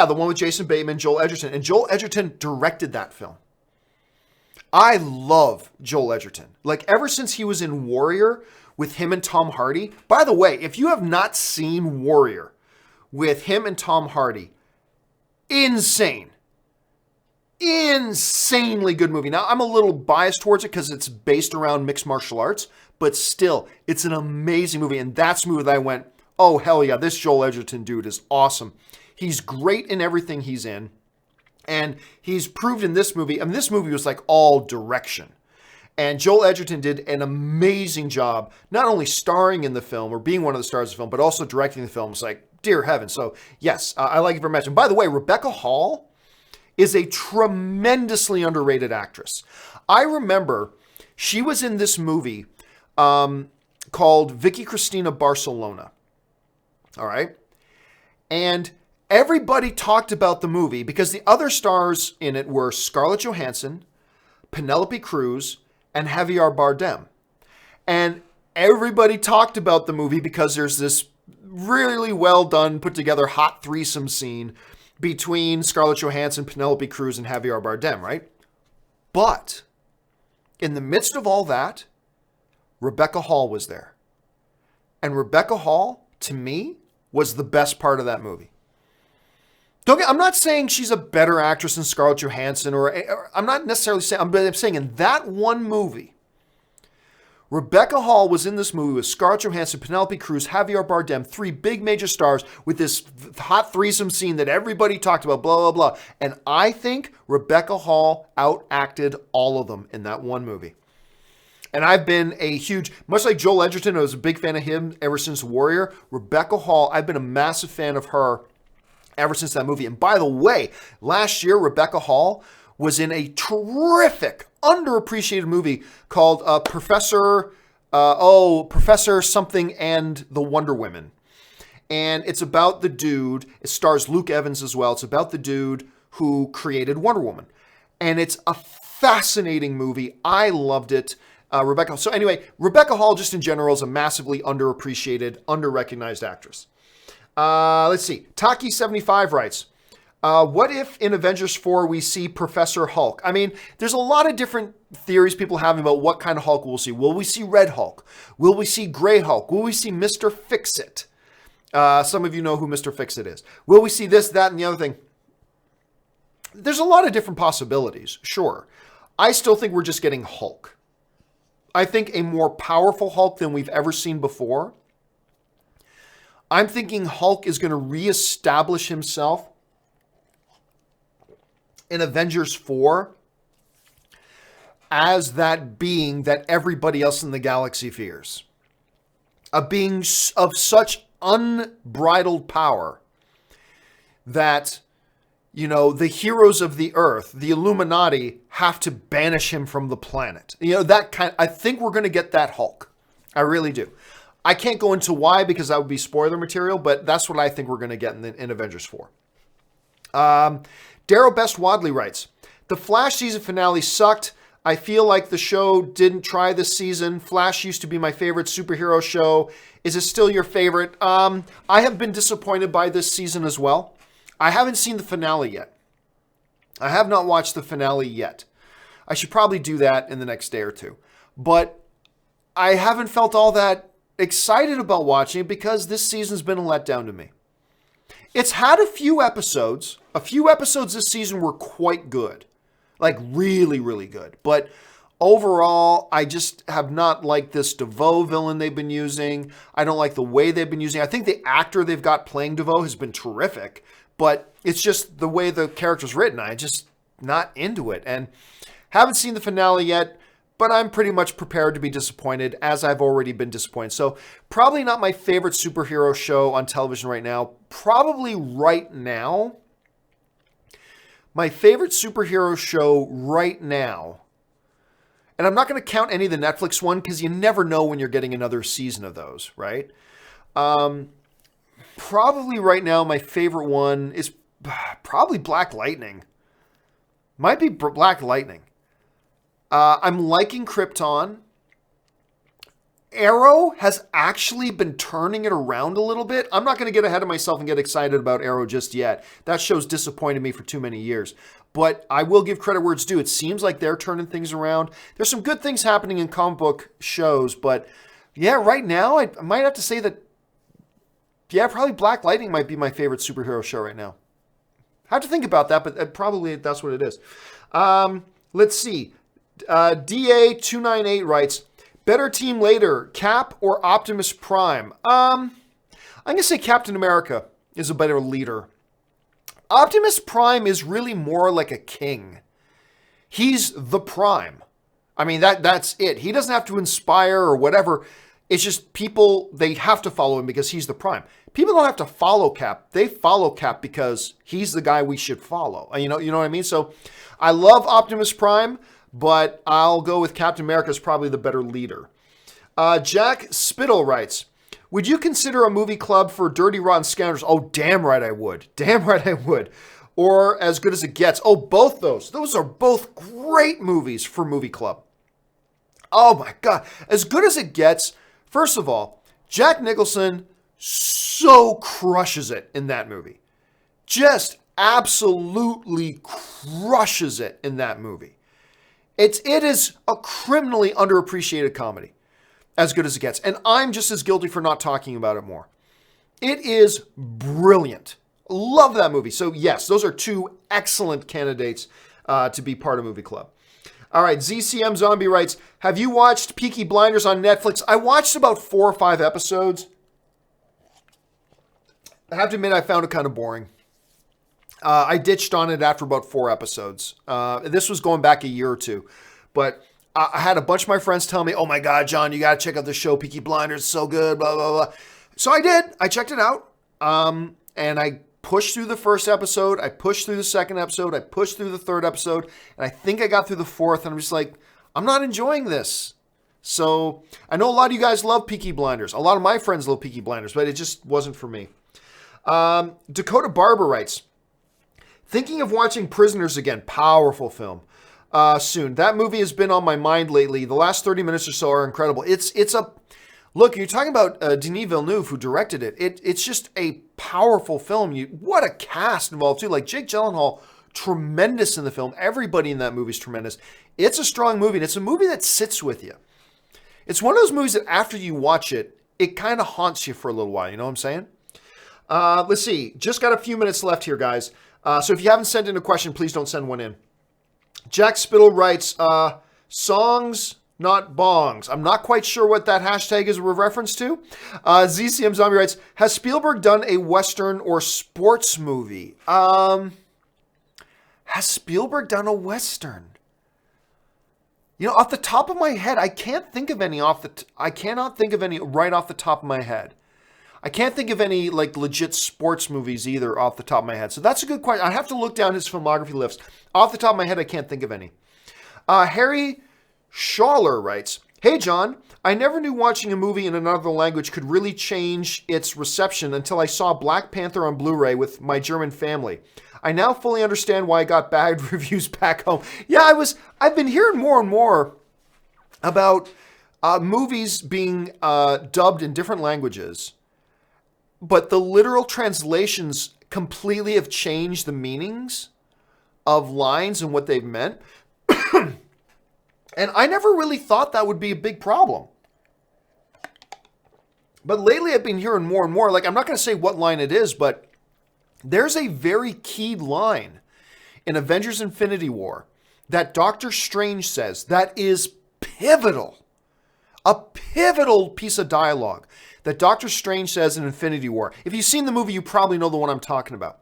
the one with Jason Bateman, Joel Edgerton. And Joel Edgerton directed that film. I love Joel Edgerton. Like, ever since he was in Warrior with him and Tom Hardy. By the way, if you have not seen Warrior with him and Tom Hardy, insanely good movie. Now, I'm a little biased towards it because it's based around mixed martial arts, but still, it's an amazing movie. And that's the movie that I went, oh, hell yeah, this Joel Edgerton dude is awesome. He's great in everything he's in. And he's proved in this movie, I mean, this movie was like all direction. And Joel Edgerton did an amazing job, not only starring in the film or being one of the stars of the film, but also directing the film. It's like, dear heaven. So yes, I like it very much. And by the way, Rebecca Hall is a tremendously underrated actress. I remember she was in this movie called Vicky Cristina Barcelona. All right. And everybody talked about the movie because the other stars in it were Scarlett Johansson, Penelope Cruz, and Javier Bardem. And everybody talked about the movie because there's this really well done, put together hot threesome scene between Scarlett Johansson, Penelope Cruz, and Javier Bardem, right? But in the midst of all that, Rebecca Hall was there. And Rebecca Hall, to me, was the best part of that movie. I'm not saying she's a better actress than Scarlett Johansson, or I'm not necessarily saying, I'm saying in that one movie, Rebecca Hall was in this movie with Scarlett Johansson, Penelope Cruz, Javier Bardem, three big major stars with this hot threesome scene that everybody talked about, blah, blah, blah. And I think Rebecca Hall outacted all of them in that one movie. And I've been a huge, much like Joel Edgerton, I was a big fan of him ever since Warrior. Rebecca Hall, I've been a massive fan of her ever since that movie. And by the way, last year, Rebecca Hall was in a terrific, underappreciated movie called Professor something and the Wonder Women. And it's about the dude, it stars Luke Evans as well. It's about the dude who created Wonder Woman. And it's a fascinating movie. I loved it. So anyway, Rebecca Hall just in general is a massively underappreciated, underrecognized actress. Let's see. Taki75 writes, what if in Avengers 4 we see Professor Hulk? I mean, there's a lot of different theories people have about what kind of Hulk we'll see. Will we see Red Hulk? Will we see Gray Hulk? Will we see Mr. Fix-It? Some of you know who Mr. Fix-It is. Will we see this, that, and the other thing? There's a lot of different possibilities, sure. I still think we're just getting Hulk. I think a more powerful Hulk than we've ever seen before. I'm thinking Hulk is going to reestablish himself in Avengers 4 as that being that everybody else in the galaxy fears. A being of such unbridled power that, you know, the heroes of the earth, the Illuminati, have to banish him from the planet. You know, that kind. I think we're going to get that Hulk. I really do. I can't go into why because that would be spoiler material, but that's what I think we're going to get in Avengers 4. Daryl Best Wadley writes, the Flash season finale sucked. I feel like the show didn't try this season. Flash used to be my favorite superhero show. Is it still your favorite? I have been disappointed by this season as well. I haven't seen the finale yet. I have not watched the finale yet. I should probably do that in the next day or two. But I haven't felt all that excited about watching it because this season's been a letdown to me. It's had a few episodes. A few episodes this season were quite good. Like really, really good. But overall, I just have not liked this DeVoe villain they've been using. I don't like the way they've been using. I think the actor they've got playing DeVoe has been terrific. But it's just the way the character's written. I just not into it. And haven't seen the finale yet. But I'm pretty much prepared to be disappointed, as I've already been disappointed. So probably not my favorite superhero show on television right now. Probably right now, my favorite superhero show right now, and I'm not going to count any of the Netflix one because you never know when you're getting another season of those, right? Probably right now, my favorite one is probably Black Lightning. Might be Black Lightning. I'm liking Krypton. Arrow has actually been turning it around a little bit. I'm not going to get ahead of myself and get excited about Arrow just yet. That show's disappointed me for too many years. But I will give credit where it's due. It seems like they're turning things around. There's some good things happening in comic book shows. But yeah, right now, I might have to say that, yeah, probably Black Lightning might be my favorite superhero show right now. I have to think about that, but probably that's what it is. Let's see. DA298 writes, better team later, Cap or Optimus Prime? I'm going to say Captain America is a better leader. Optimus Prime is really more like a king. He's the Prime. I mean, that's it. He doesn't have to inspire or whatever. It's just people, they have to follow him because he's the Prime. People don't have to follow Cap. They follow Cap because he's the guy we should follow. You know what I mean? So I love Optimus Prime, but I'll go with Captain America as probably the better leader. Jack Spittle writes, would you consider a movie club for Dirty Rotten Scoundrels? Oh, damn right I would. Damn right I would. Or As Good as It Gets. Oh, both those. Those are both great movies for movie club. Oh my God. As Good as It Gets, first of all, Jack Nicholson so crushes it in that movie. Just absolutely crushes it in that movie. It is a criminally underappreciated comedy. As Good as It Gets. And I'm just as guilty for not talking about it more. It is brilliant. Love that movie. So yes, those are two excellent candidates to be part of Movie Club. All right, ZCM Zombie writes, have you watched Peaky Blinders on Netflix? I watched about 4 or 5 episodes. I have to admit I found it kind of boring. I ditched on it after about 4 episodes. This was going back a year or two. But I had a bunch of my friends tell me, oh my God, John, you got to check out the show Peaky Blinders. It's so good, blah, blah, blah. So I did. I checked it out. And I pushed through the first episode. I pushed through the second episode. I pushed through the third episode. And I think I got through the fourth. And I'm just like, I'm not enjoying this. So I know a lot of you guys love Peaky Blinders. A lot of my friends love Peaky Blinders, but it just wasn't for me. Dakota Barber writes, thinking of watching Prisoners again. Powerful film. Soon. That movie has been on my mind lately. The last 30 minutes or so are incredible. Look, you're talking about Denis Villeneuve, who directed it. It's just a powerful film. What a cast involved too. Like Jake Gyllenhaal, tremendous in the film. Everybody in that movie is tremendous. It's a strong movie, and it's a movie that sits with you. It's one of those movies that after you watch it, it kind of haunts you for a little while. You know what I'm saying? Let's see. Just got a few minutes left here, guys. So if you haven't sent in a question, please don't send one in. Jack Spittle writes, songs, not bongs. I'm not quite sure what that hashtag is a reference to. ZCM Zombie writes, has Spielberg done a Western or sports movie? Has Spielberg done a Western? You know, off the top of my head, I can't think of any I cannot think of any right off the top of my head. I can't think of any like legit sports movies either off the top of my head. So that's a good question. I'd have to look down his filmography list. Off the top of my head, I can't think of any. Harry Schaller writes, hey John, I never knew watching a movie in another language could really change its reception until I saw Black Panther on Blu-ray with my German family. I now fully understand why I got bad reviews back home. Yeah, I've been hearing more and more about movies being dubbed in different languages. But the literal translations completely have changed the meanings of lines and what they've meant. And I never really thought that would be a big problem. But lately I've been hearing more and more, like I'm not going to say what line it is, but there's a very key line in Avengers Infinity War that Doctor Strange says that is pivotal. A pivotal piece of dialogue that Doctor Strange says in Infinity War. If you've seen the movie, you probably know the one I'm talking about.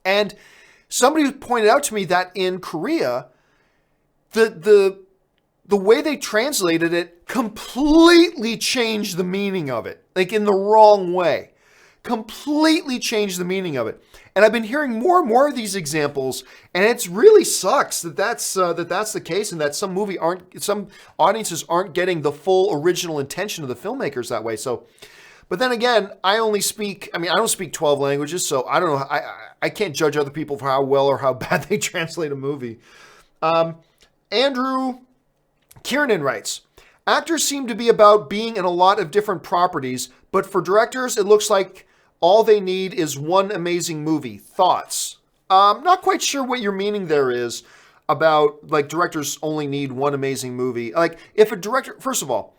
And somebody pointed out to me that in Korea, the way they translated it completely changed the meaning of it. Like in the wrong way. Completely changed the meaning of it. And I've been hearing more and more of these examples, and it really sucks that that's the case, and that some audiences aren't getting the full original intention of the filmmakers that way. So, but then again, I don't speak 12 languages, so I don't know. I can't judge other people for how well or how bad they translate a movie. Andrew Kiernan writes, actors seem to be about being in a lot of different properties, but for directors, it looks like all they need is one amazing movie. Thoughts? I'm not quite sure what your meaning there is about, like, directors only need one amazing movie. Like, if a director, first of all,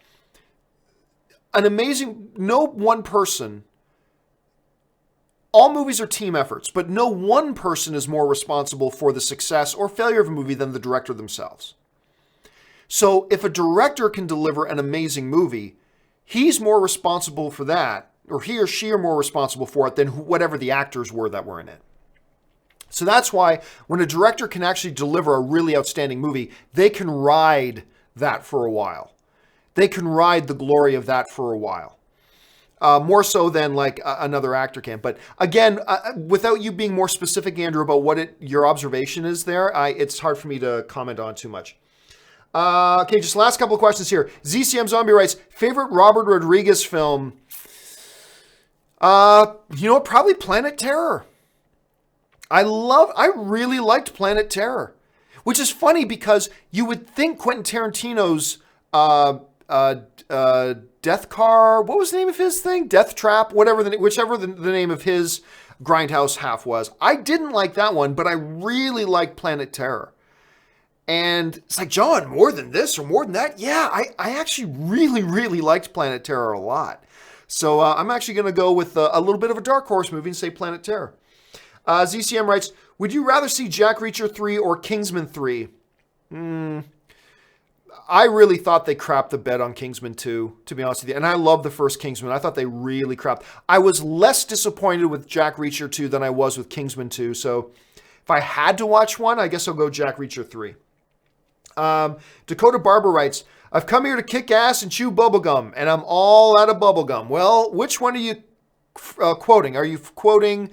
no one person, all movies are team efforts, but no one person is more responsible for the success or failure of a movie than the director themselves. So if a director can deliver an amazing movie, he's more responsible for that, or he or she are more responsible for it than whatever the actors were that were in it. So that's why when a director can actually deliver a really outstanding movie, they can ride that for a while. They can ride the glory of that for a while. More so than like another actor can. But again, without you being more specific, Andrew, about what your observation is there, it's hard for me to comment on too much. Okay, just last couple of questions here. ZCM Zombie writes, favorite Robert Rodriguez film? Probably Planet Terror. I really liked Planet Terror, which is funny because you would think Quentin Tarantino's Death Car, what was the name of his thing? Death Trap, whichever the name of his Grindhouse half was. I didn't like that one, but I really liked Planet Terror. And it's like, John, more than this or more than that? Yeah, I actually really, really liked Planet Terror a lot. So I'm actually going to go with a little bit of a dark horse movie and say Planet Terror. ZCM writes, would you rather see Jack Reacher 3 or Kingsman 3? I really thought they crapped the bed on Kingsman 2, to be honest with you. And I love the first Kingsman. I thought they really crapped. I was less disappointed with Jack Reacher 2 than I was with Kingsman 2. So if I had to watch one, I guess I'll go Jack Reacher 3. Dakota Barber writes, I've come here to kick ass and chew bubblegum, and I'm all out of bubblegum. Well, which one are you quoting? Are you quoting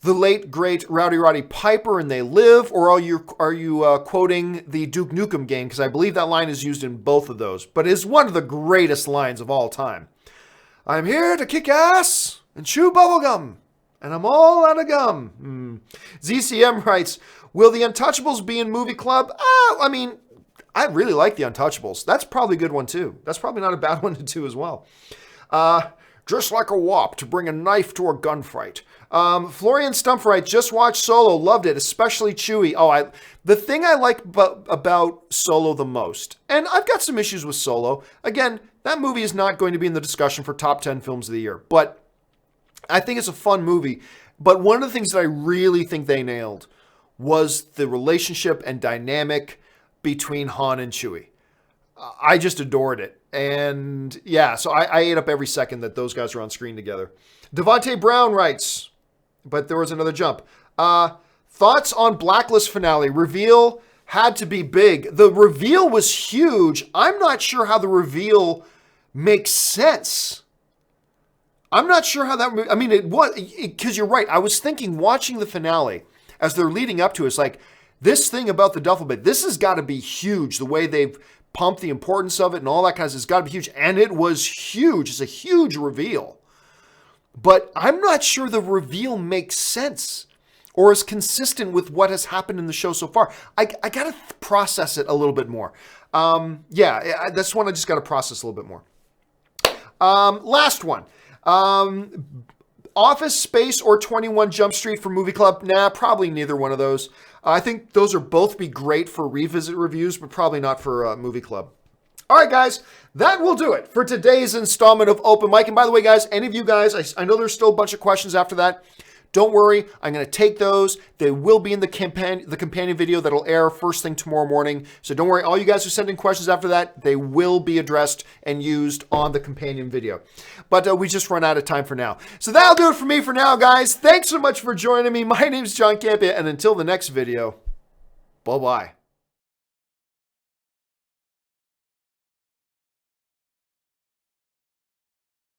the late, great Rowdy Roddy Piper and They Live, or are you quoting the Duke Nukem game? Because I believe that line is used in both of those, but it's one of the greatest lines of all time. I'm here to kick ass and chew bubblegum, and I'm all out of gum. ZCM writes, will the Untouchables be in Movie Club? I really like the Untouchables. That's probably a good one too. That's probably not a bad one to do as well. Just like a wop to bring a knife to a gunfight. Florian Stumpfright just watched Solo, loved it, especially Chewie. The thing I like about Solo the most, and I've got some issues with Solo. Again, that movie is not going to be in the discussion for top 10 films of the year, but I think it's a fun movie. But one of the things that I really think they nailed was the relationship and dynamic between Han and Chewie. I just adored it. And yeah, so I ate up every second that those guys were on screen together. Devontae Brown writes, but there was another jump. Thoughts on Blacklist finale? Reveal had to be big. The reveal was huge. I'm not sure how the reveal makes sense. I'm not sure how that, it was, because you're right. I was thinking watching the finale as they're leading up to it, it's like, this thing about the duffel bag, this has got to be huge. The way they've pumped the importance of it and all that kind of stuff, it's got to be huge. And it was huge. It's a huge reveal. But I'm not sure the reveal makes sense or is consistent with what has happened in the show so far. I got to process it a little bit more. That's one I just got to process a little bit more. Last one. Office Space or 21 Jump Street for Movie Club? Nah, probably neither one of those. I think those are both be great for revisit reviews, but probably not for Movie Club. All right, guys, that will do it for today's installment of Open Mic. And by the way, guys, any of you guys, I know there's still a bunch of questions after that. Don't worry, I'm going to take those. They will be in the companion video that'll air first thing tomorrow morning. So don't worry, all you guys who send in questions after that, they will be addressed and used on the companion video. But we just run out of time for now. So that'll do it for me for now, guys. Thanks so much for joining me. My name's John Campea, and until the next video, bye-bye.